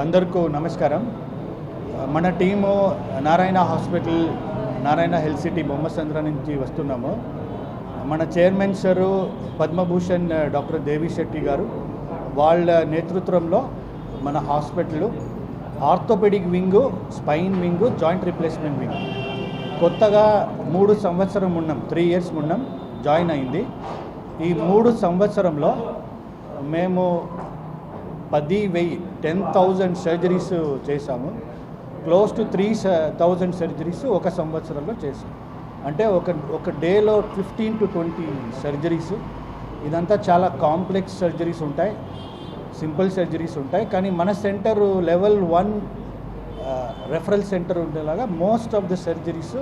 అందరికీ నమస్కారం. మన team Narayana hospital, Narayana health city Bommasandra నుంచి వస్తున్నాము. మన chairman sir Padma Bhushan doctor Devi Shetty గారు వాళ్ళ నేతృత్వంలో మన hospital orthopaedic wing, spine wing, joint replacement wing కొత్తగా 3 సంవత్సరం ఉన్నాం, 3 ఇయర్స్ ఉన్నాం, జాయిన్ అయింది. ఈ 3 సంవత్సరంలో మేము 10,000 సర్జరీస్ చేశాము. క్లోజ్ టు 3,000 సర్జరీస్ ఒక సంవత్సరంలో చేసాం. అంటే ఒక డేలో 15 to 20 సర్జరీస్. ఇదంతా చాలా కాంప్లెక్స్ సర్జరీస్ ఉంటాయి, సింపుల్ సర్జరీస్ ఉంటాయి. కానీ మన సెంటర్ లెవెల్ 1 రెఫరల్ సెంటర్ ఉండేలాగా most of the surgeries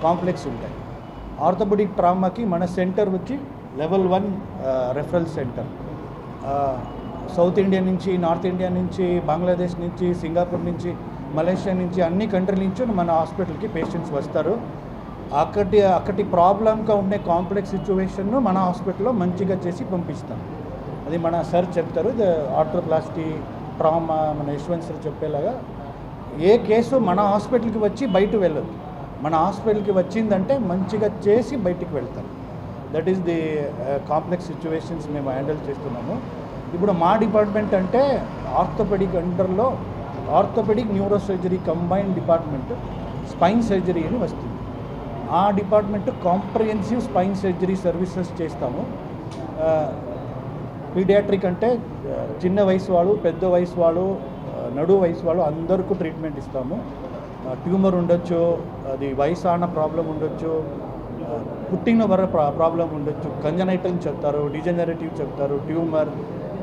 complex ఉంటాయి. ఆర్థోపెడిక్ ట్రామాకి మన సెంటర్ వచ్చి level 1 referral centre. South India నుంచి, నార్త్ ఇండియా నుంచి, బంగ్లాదేశ్ నుంచి, సింగపూర్ నుంచి, మలేషియా నుంచి, అన్ని కంట్రీల నుంచి మన హాస్పిటల్కి పేషెంట్స్ వస్తారు. అక్కడి ప్రాబ్లంగా ఉండే కాంప్లెక్స్ సిచ్యువేషన్ను మన హాస్పిటల్లో మంచిగా చేసి పంపిస్తాం. అది మన సార్ చెప్తారు. ఆర్థోప్లాస్టీ, ట్రామా మన యశ్వంత్ సార్ చెప్పేలాగా ఏ కేసు మన హాస్పిటల్కి వచ్చి బయట వెళ్ళదు. మన హాస్పిటల్కి వచ్చిందంటే మంచిగా చేసి బయటికి వెళ్తారు. That is the complex situations మేము హ్యాండిల్ చేస్తున్నాము. ఇప్పుడు మా డిపార్ట్మెంట్ అంటే ఆర్థోపెడిక్ అండర్లో orthopaedic neuro surgery combined department spine surgery అని వస్తుంది. ఆ department comprehensive spine surgery services చేస్తాము. పీడియాట్రిక్ అంటే చిన్న వయసు వాళ్ళు, పెద్ద వయసు వాళ్ళు, నడు వయసు వాళ్ళు అందరికీ ట్రీట్మెంట్ ఇస్తాము. ట్యూమర్ ఉండొచ్చు, అది వయసాన ప్రాబ్లం ఉండొచ్చు, పుట్టిన వర ప్రాబ్లం ఉండొచ్చు, కంజనైటల్ చెప్తారు, డిజనరేటివ్ చెప్తారు, ట్యూమర్,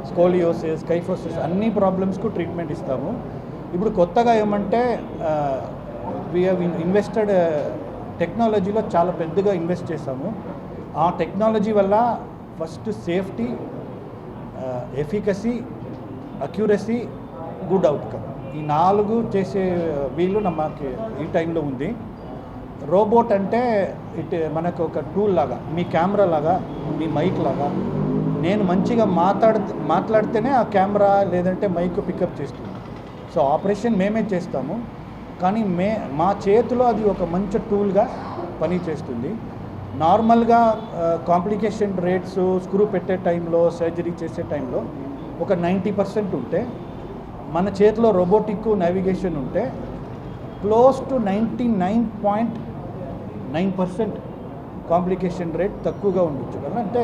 స్కోలియోసిస్, కైఫోసిస్, అన్ని ప్రాబ్లమ్స్కు ట్రీట్మెంట్ ఇస్తాము. ఇప్పుడు కొత్తగా ఏమంటే వీ హ్యావ్ ఇన్వెస్టెడ్ టెక్నాలజీలో చాలా పెద్దగా ఇన్వెస్ట్ చేస్తాము. ఆ టెక్నాలజీ వల్ల first safety, efficacy, accuracy, good outcome, ఈ 4 చేసే వీళ్ళు మనకి ఈ టైంలో ఉంది. రోబోట్ అంటే మనకు ఒక టూల్ లాగా, మీ కెమెరా లాగా, మీ మైక్ లాగా. నేను మంచిగా మాట్లాడితేనే ఆ కెమెరా లేదంటే మైక్ పికప్ చేస్తుంది. సో ఆపరేషన్ మేమే చేస్తాము, కానీ మా చేతిలో అది ఒక మంచి టూల్గా పనిచేస్తుంది. నార్మల్గా కాంప్లికేషన్ రేట్స్ స్క్రూ పెట్టే టైంలో, సర్జరీ చేసే టైంలో ఒక 90% ఉంటే, మన చేతిలో రోబోటిక్ నావిగేషన్ ఉంటే క్లోజ్ టు 99.9% కాంప్లికేషన్ రేట్ తక్కువగా ఉండొచ్చు. అంటే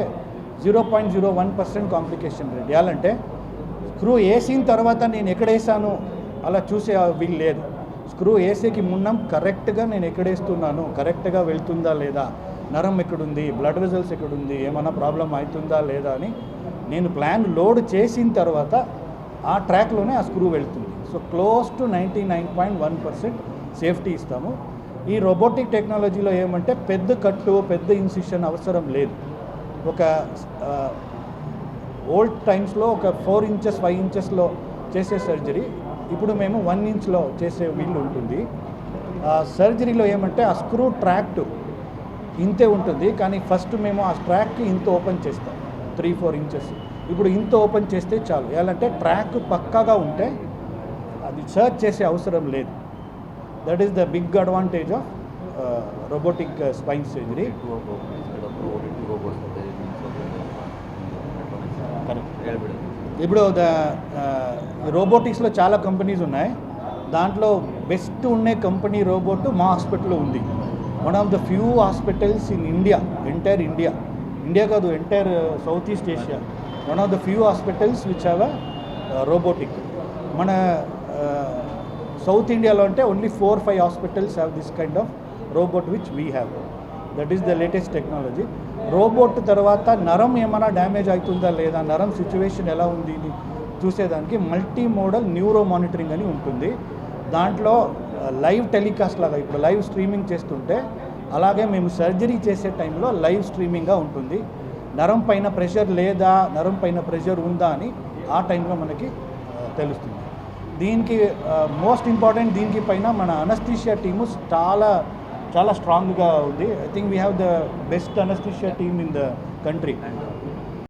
0.01% కాంప్లికేషన్ రేట్. ఎలాంటే స్క్రూ వేసిన తర్వాత నేను ఎక్కడ వేసాను అలా చూసే వీలు లేదు. స్క్రూ వేసేకి మున్నం కరెక్ట్గా నేను ఎక్కడ వేస్తున్నాను, కరెక్ట్గా వెళ్తుందా లేదా, నరం ఎక్కడుంది, బ్లడ్ వెజల్స్ ఎక్కడుంది, ఏమైనా ప్రాబ్లం అవుతుందా లేదా అని నేను ప్లాన్ లోడ్ చేసిన తర్వాత ఆ ట్రాక్లోనే ఆ స్క్రూ వెళ్తుంది. సో క్లోజ్ టు 99.1% సేఫ్టీ ఇస్తాము. ఈ రోబోటిక్ టెక్నాలజీలో ఏమంటే పెద్ద కట్టు, పెద్ద ఇన్సిషన్ అవసరం లేదు. ఒక ఓల్డ్ టైమ్స్లో ఒక 4 inches 5 inchesలో చేసే సర్జరీ ఇప్పుడు మేము 1 inchలో చేసే వీలు ఉంటుంది. సర్జరీలో ఏమంటే ఆ స్క్రూ ట్రాక్ట్ ఇంతే ఉంటుంది, కానీ ఫస్ట్ మేము ఆ ట్రాక్కి ఇంత ఓపెన్ చేస్తాం, 3-4 inches. ఇప్పుడు ఇంత ఓపెన్ చేస్తే చాలు. ఎలాంటే ట్రాక్ పక్కాగా ఉంటే అది సర్చ్ చేసే అవసరం లేదు. That is the big advantage of robotic spine surgery. ఇప్పుడు రోబోటిక్స్లో చాలా కంపెనీస్ ఉన్నాయి. దాంట్లో బెస్ట్ ఉండే కంపెనీ రోబోట్ మా హాస్పిటల్లో ఉంది. One of the few hospitals in India, entire India కాదు, entire South East Asia, one of the few hospitals which have robotic. మన సౌత్ ఇండియాలో అంటే only 4-5 hospitals have this kind of robot which we have. That is the latest technology. Robot తర్వాత నరం ఏమైనా damage అవుతుందా లేదా, నరం సిచ్యువేషన్ ఎలా ఉంది ఇది చూసేదానికి మల్టీ మోడల్ న్యూరో మానిటరింగ్ అని ఉంటుంది. దాంట్లో లైవ్ టెలికాస్ట్ లాగా ఇప్పుడు లైవ్ స్ట్రీమింగ్ చేస్తుంటే అలాగే మేము సర్జరీ చేసే టైంలో లైవ్ స్ట్రీమింగ్గా ఉంటుంది. నరం పైన ప్రెషర్ లేదా, నరం పైన ప్రెషర్ ఉందా అని ఆ టైంలో మనకి తెలుస్తుంది. దీనికి మోస్ట్ ఇంపార్టెంట్, దీనికి పైన మన అనస్థీషియా టీము చాలా స్ట్రాంగ్గా ఉంది. I think we have the best anaesthesia team in the country.